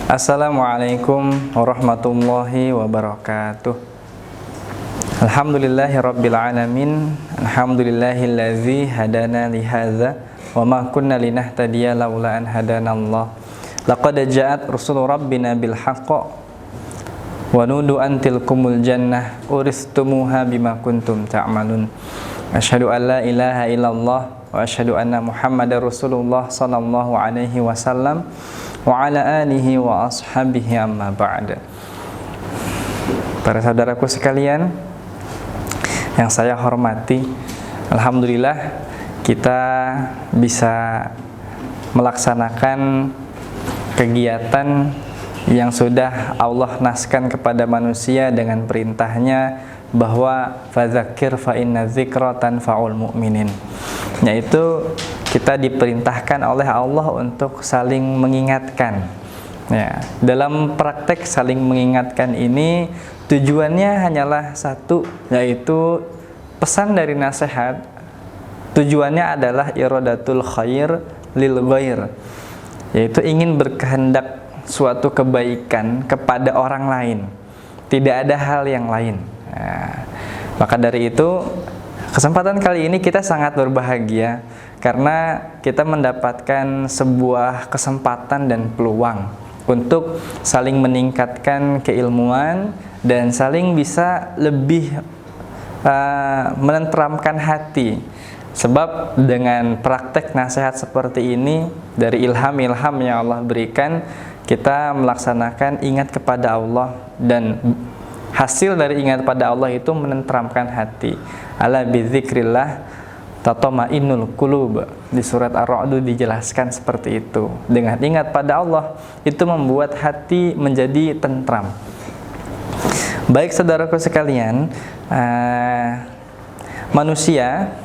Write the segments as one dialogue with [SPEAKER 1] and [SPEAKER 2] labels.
[SPEAKER 1] Assalamualaikum warahmatullahi wabarakatuh. Alhamdulillahirabbil alamin. Alhamdulillahillazi hadana li hadza wa ma kunna linahtadiya laula an hadanallah. Laqad ja'at rusulu rabbina bil haqq wa nudu an tilkumul jannah uristumuha bima kuntum ta'malun. Asyhadu an la ilaha illallah wa asyhadu anna Muhammadar Rasulullah sallallahu alaihi wasallam wa ala alihi wa ashabihi amma ba'da. Para saudaraku sekalian yang saya hormati, alhamdulillah kita bisa melaksanakan kegiatan yang sudah Allah naskan kepada manusia dengan perintahnya bahwa fadzakir fa inna dzikra tanfa'ul mu'minin, yaitu kita diperintahkan oleh Allah untuk saling mengingatkan. Ya, dalam praktek saling mengingatkan ini tujuannya hanyalah satu, yaitu pesan dari nasihat. Tujuannya adalah iradatul khair lil ghair, yaitu ingin berkehendak suatu kebaikan kepada orang lain, tidak ada hal yang lain. Nah, maka dari itu kesempatan kali ini kita sangat berbahagia karena kita mendapatkan sebuah kesempatan dan peluang untuk saling meningkatkan keilmuan dan saling bisa lebih menenteramkan hati. Sebab dengan praktek nasihat seperti ini, dari ilham-ilham yang Allah berikan, kita melaksanakan ingat kepada Allah, dan hasil dari ingat pada Allah itu menenteramkan hati. Ala bidzikrillah tatma'innul qulub. Di surat Ar-Ra'd dijelaskan seperti itu. Dengan ingat pada Allah itu membuat hati menjadi tentram. Baik saudaraku sekalian, manusia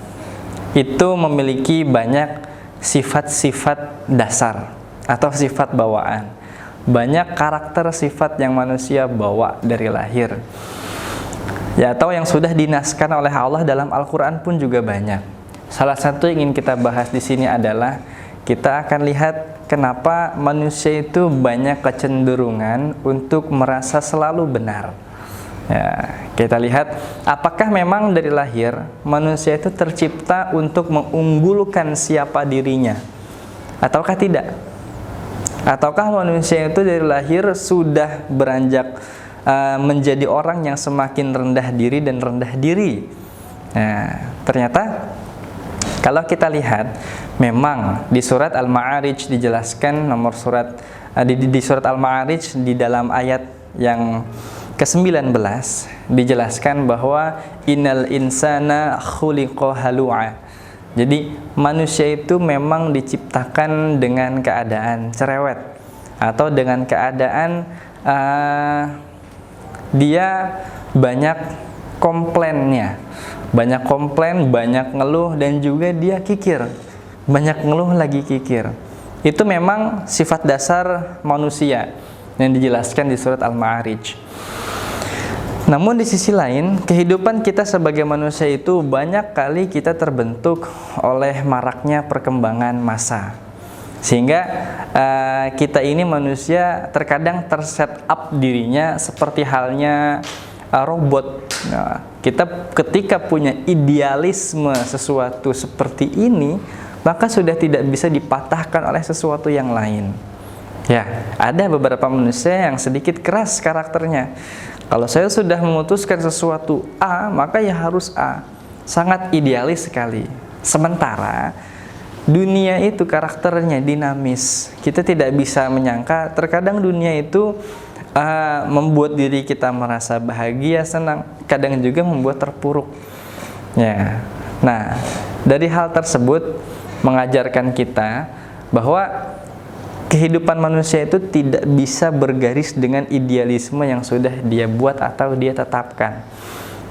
[SPEAKER 1] itu memiliki banyak sifat-sifat dasar atau sifat bawaan. Banyak karakter sifat yang manusia bawa dari lahir, ya, atau yang sudah dinaskan oleh Allah dalam Al-Quran pun juga banyak. Salah satu yang ingin kita bahas di sini adalah kita akan lihat kenapa manusia itu banyak kecenderungan untuk merasa selalu benar. Ya, kita lihat apakah memang dari lahir manusia itu tercipta untuk mengunggulkan siapa dirinya, ataukah tidak? Ataukah manusia itu dari lahir sudah beranjak menjadi orang yang semakin rendah diri dan rendah diri? Nah, ternyata kalau kita lihat, memang di surat Al-Ma'arij dijelaskan nomor surat di surat Al-Ma'arij di dalam ayat yang ke-19 dijelaskan bahwa innal insana khuliqa halu'a. Jadi manusia itu memang diciptakan dengan keadaan cerewet, atau dengan keadaan dia banyak komplainnya, banyak komplain, banyak ngeluh, dan juga dia kikir, banyak ngeluh lagi kikir. Itu memang sifat dasar manusia yang dijelaskan di surat Al-Ma'arij. Namun di sisi lain, kehidupan kita sebagai manusia itu banyak kali kita terbentuk oleh maraknya perkembangan massa. Sehingga kita ini manusia terkadang terset up dirinya seperti halnya robot. Nah, kita ketika punya idealisme sesuatu seperti ini, maka sudah tidak bisa dipatahkan oleh sesuatu yang lain. Ya, ada beberapa manusia yang sedikit keras karakternya. Kalau saya sudah memutuskan sesuatu A, maka ya harus A. Sangat idealis sekali. Sementara dunia itu karakternya dinamis. Kita tidak bisa menyangka, terkadang dunia itu membuat diri kita merasa bahagia, senang, kadang juga membuat terpuruk. Ya. Nah, dari hal tersebut mengajarkan kita bahwa kehidupan manusia itu tidak bisa bergaris dengan idealisme yang sudah dia buat atau dia tetapkan.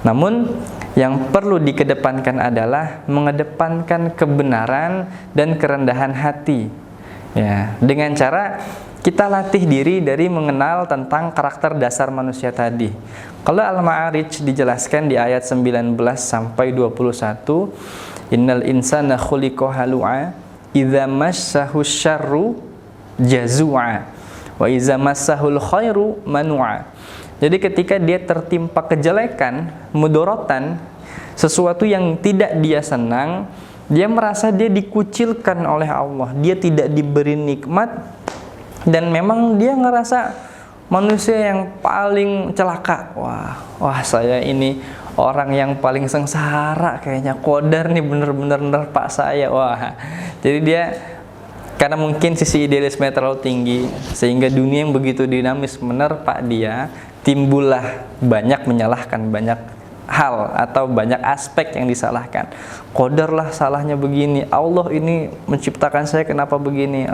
[SPEAKER 1] Namun yang perlu dikedepankan adalah mengedepankan kebenaran dan kerendahan hati. Ya, dengan cara kita latih diri dari mengenal tentang karakter dasar manusia tadi. Kalau Al-Ma'arij dijelaskan di ayat 19 sampai 21, innal insana khuliqa halu'a idza massahu syarru jazua wa iza massahul khairu manua. Jadi ketika dia tertimpa kejelekan, mudorotan, sesuatu yang tidak dia senang, dia merasa dia dikucilkan oleh Allah, dia tidak diberi nikmat, dan memang dia ngerasa manusia yang paling celaka. Wah saya ini orang yang paling sengsara, kayaknya qadar nih bener-bener nerpa saya. Wah, jadi dia karena mungkin sisi idealisme terlalu tinggi, sehingga dunia yang begitu dinamis menerpa dia, timbullah banyak menyalahkan banyak hal atau banyak aspek yang disalahkan. Qadar lah salahnya begini, Allah ini menciptakan saya kenapa begini.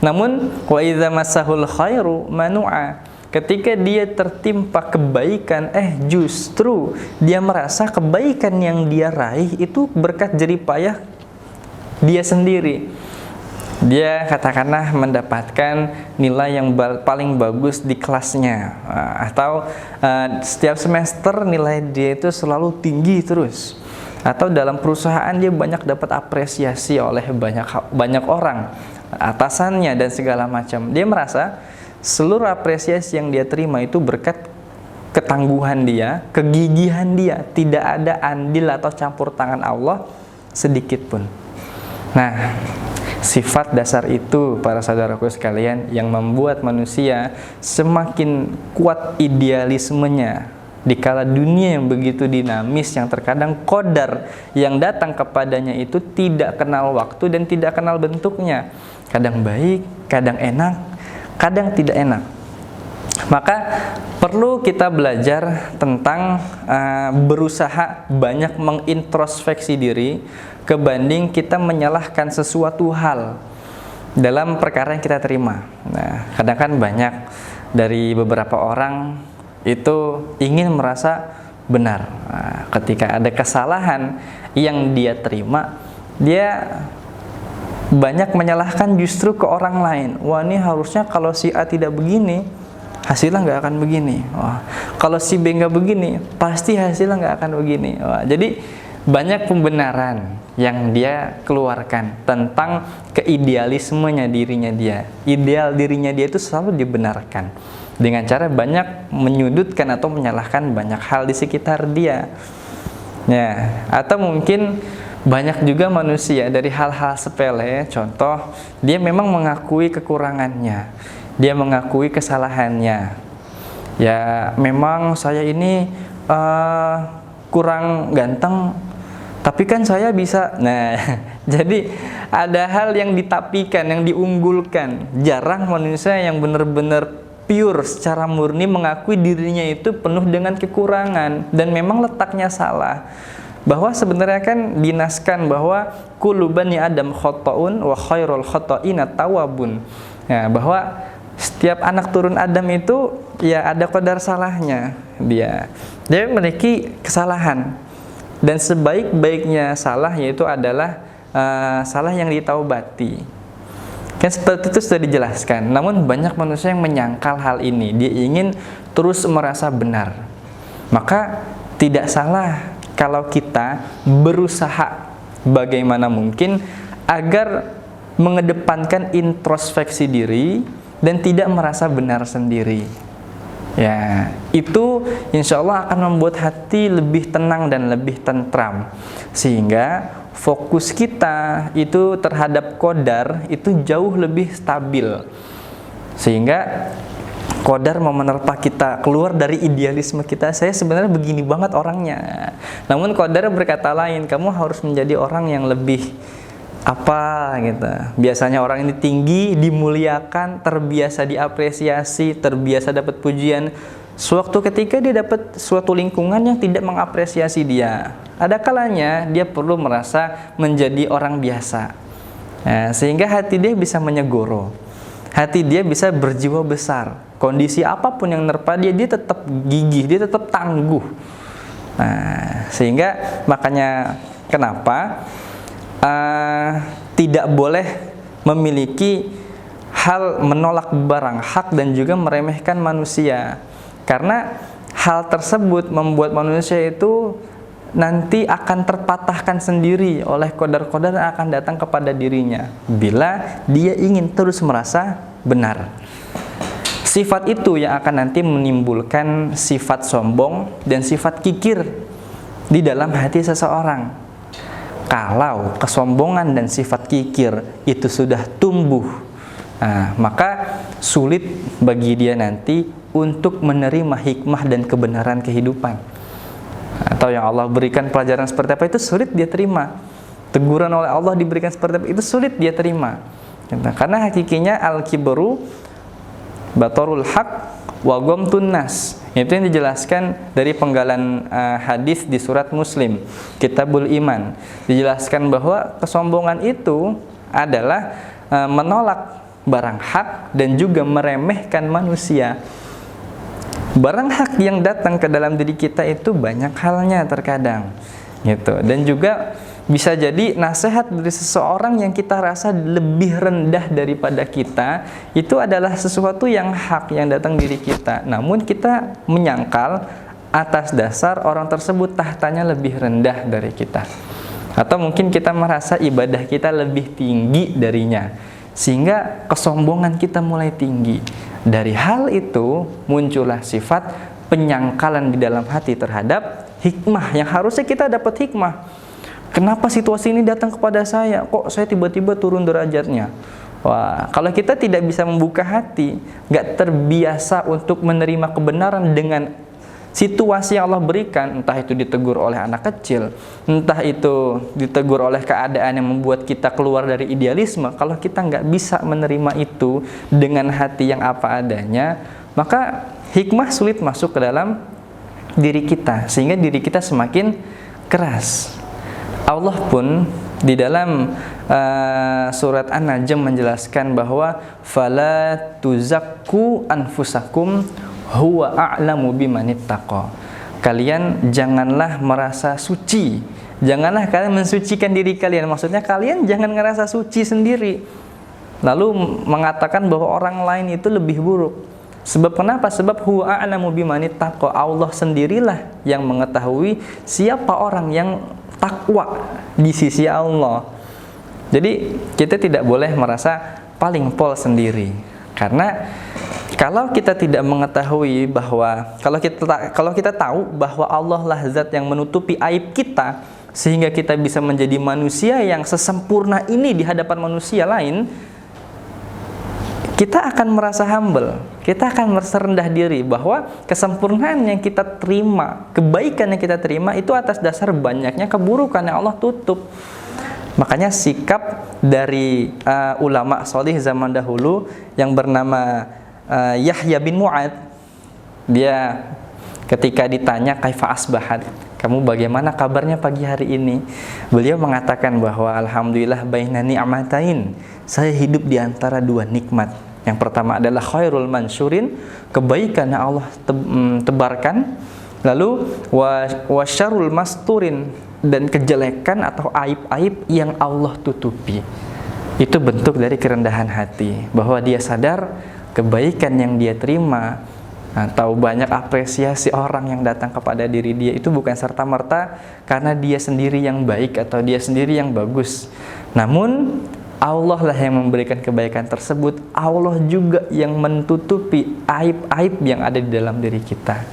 [SPEAKER 1] Namun wa idza massahul khairu manua, ketika dia tertimpa kebaikan, justru dia merasa kebaikan yang dia raih itu berkat jerih payah dia sendiri. Dia katakanlah mendapatkan nilai yang paling bagus di kelasnya, atau setiap semester nilai dia itu selalu tinggi terus, atau dalam perusahaan dia banyak dapat apresiasi oleh banyak orang, atasannya dan segala macam. Dia merasa seluruh apresiasi yang dia terima itu berkat ketangguhan dia, kegigihan dia, tidak ada andil atau campur tangan Allah sedikit pun. Nah, sifat dasar itu para saudaraku sekalian yang membuat manusia semakin kuat idealismenya di kala dunia yang begitu dinamis, yang terkadang qadar yang datang kepadanya itu tidak kenal waktu dan tidak kenal bentuknya, kadang baik, kadang enak, kadang tidak enak. Maka perlu kita belajar tentang berusaha banyak mengintrospeksi diri kebanding kita menyalahkan sesuatu hal dalam perkara yang kita terima. Nah, kadang kan banyak dari beberapa orang itu ingin merasa benar. Nah, ketika ada kesalahan yang dia terima, dia banyak menyalahkan justru ke orang lain. Wah, ini harusnya kalau si A tidak begini, hasilnya nggak akan begini. Wah, kalau si B nggak begini, pasti hasilnya nggak akan begini. Wah, jadi banyak pembenaran yang dia keluarkan tentang keidealismenya dirinya dia. Ideal dirinya dia itu selalu dibenarkan dengan cara banyak menyudutkan atau menyalahkan banyak hal di sekitar dia. Ya, atau mungkin banyak juga manusia dari hal-hal sepele, contoh dia memang mengakui kekurangannya, dia mengakui kesalahannya. Ya, memang saya ini kurang ganteng, tapi kan saya bisa. Nah, jadi ada hal yang ditapikan, yang diunggulkan. Jarang manusia yang benar-benar pure secara murni mengakui dirinya itu penuh dengan kekurangan dan memang letaknya salah. Bahwa sebenarnya kan dinaskan bahwa kullu bani Adam khata'un wa khairul khata'ina tawabun. Ya, bahwa setiap anak turun Adam itu ya ada qadar salahnya. Dia memiliki kesalahan. Dan sebaik-baiknya salah yaitu adalah salah yang ditaubati. Kan seperti itu sudah dijelaskan. Namun banyak manusia yang menyangkal hal ini. Dia ingin terus merasa benar. Maka tidak salah kalau kita berusaha bagaimana mungkin agar mengedepankan introspeksi diri dan tidak merasa benar sendiri. Ya, itu insya Allah akan membuat hati lebih tenang dan lebih tentram, sehingga fokus kita itu terhadap qadar itu jauh lebih stabil, sehingga qadar mau menerpa kita keluar dari idealisme kita. Saya sebenarnya begini banget orangnya, namun qadar berkata lain, kamu harus menjadi orang yang lebih apa gitu. Biasanya orang ini tinggi, dimuliakan, terbiasa diapresiasi, terbiasa dapat pujian. Suatu ketika dia dapat suatu lingkungan yang tidak mengapresiasi dia, ada kalanya dia perlu merasa menjadi orang biasa. Nah, sehingga hati dia bisa menyegoro, hati dia bisa berjiwa besar. Kondisi apapun yang nerpa dia, dia tetap gigih, dia tetap tangguh. Nah, sehingga makanya kenapa tidak boleh memiliki hal menolak barang hak dan juga meremehkan manusia, karena hal tersebut membuat manusia itu nanti akan terpatahkan sendiri oleh qadar-qadar yang akan datang kepada dirinya bila dia ingin terus merasa benar. Sifat itu yang akan nanti menimbulkan sifat sombong dan sifat kikir di dalam hati seseorang. Kalau kesombongan dan sifat kikir itu sudah tumbuh, maka sulit bagi dia nanti untuk menerima hikmah dan kebenaran kehidupan. Atau yang Allah berikan pelajaran seperti apa itu sulit dia terima. Teguran oleh Allah diberikan seperti apa itu sulit dia terima. Karena hakikinya al-kibru batorul haq wa ghamtun nas. Itu yang dijelaskan dari penggalan hadis di surat Muslim, Kitabul Iman. Dijelaskan bahwa kesombongan itu adalah menolak barang hak dan juga meremehkan manusia. Barang hak yang datang ke dalam diri kita itu banyak halnya terkadang, gitu. Dan juga bisa jadi nasihat dari seseorang yang kita rasa lebih rendah daripada kita, itu adalah sesuatu yang hak yang datang diri kita. Namun kita menyangkal atas dasar orang tersebut tahtanya lebih rendah dari kita. Atau mungkin kita merasa ibadah kita lebih tinggi darinya, sehingga kesombongan kita mulai tinggi. Dari hal itu muncullah sifat penyangkalan di dalam hati terhadap hikmah yang harusnya kita dapat hikmah. Kenapa situasi ini datang kepada saya? Kok saya tiba-tiba turun derajatnya? Wah, kalau kita tidak bisa membuka hati, gak terbiasa untuk menerima kebenaran dengan situasi yang Allah berikan, entah itu ditegur oleh anak kecil, entah itu ditegur oleh keadaan yang membuat kita keluar dari idealisme. Kalau kita gak bisa menerima itu dengan hati yang apa adanya, maka hikmah sulit masuk ke dalam diri kita, sehingga diri kita semakin keras. Allah pun di dalam surat An-Najm menjelaskan bahwa fala tuzakku anfusakum huwa a'lamu bimanittaqa. Kalian janganlah merasa suci, janganlah kalian mensucikan diri kalian. Maksudnya kalian jangan ngerasa suci sendiri lalu mengatakan bahwa orang lain itu lebih buruk. Sebab kenapa? Sebab huwa a'lamu bimanittaqa. Allah sendirilah yang mengetahui siapa orang yang takwa di sisi Allah. Jadi kita tidak boleh merasa paling pol sendiri, karena kalau kita tidak mengetahui bahwa kalau kita tahu bahwa Allah lah zat yang menutupi aib kita sehingga kita bisa menjadi manusia yang sesempurna ini di hadapan manusia lain, kita akan merasa humble, kita akan merasa rendah diri bahwa kesempurnaan yang kita terima, kebaikan yang kita terima itu atas dasar banyaknya keburukan yang Allah tutup. Makanya sikap dari ulama sholih zaman dahulu yang bernama Yahya bin Mu'ad, dia ketika ditanya kaifa asbahat, kamu bagaimana kabarnya pagi hari ini, beliau mengatakan bahwa alhamdulillah baina ni'matain, saya hidup di antara dua nikmat. Yang pertama adalah khairul mansyurin, kebaikan yang Allah tebarkan. Lalu wasyarul masturin, dan kejelekan atau aib-aib yang Allah tutupi. Itu bentuk dari kerendahan hati, bahwa dia sadar kebaikan yang dia terima atau banyak apresiasi orang yang datang kepada diri dia itu bukan serta-merta karena dia sendiri yang baik atau dia sendiri yang bagus. Namun Allah lah yang memberikan kebaikan tersebut. Allah juga yang menutupi aib-aib yang ada di dalam diri kita.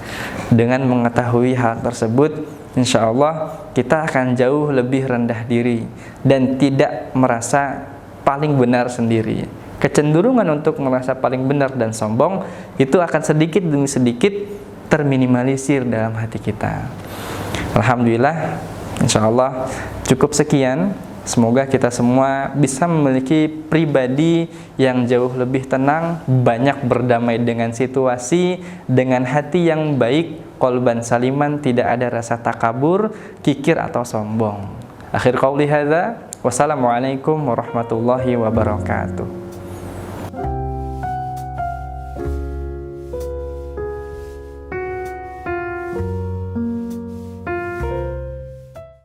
[SPEAKER 1] Dengan mengetahui hal tersebut, insya Allah kita akan jauh lebih rendah diri dan tidak merasa paling benar sendiri. Kecenderungan untuk merasa paling benar dan sombong itu akan sedikit demi sedikit terminimalisir dalam hati kita. Alhamdulillah, insya Allah cukup sekian. Semoga kita semua bisa memiliki pribadi yang jauh lebih tenang, banyak berdamai dengan situasi, dengan hati yang baik, qalban saliman, tidak ada rasa takabur, kikir atau sombong. Akhir qauli hadza, wassalamualaikum warahmatullahi wabarakatuh.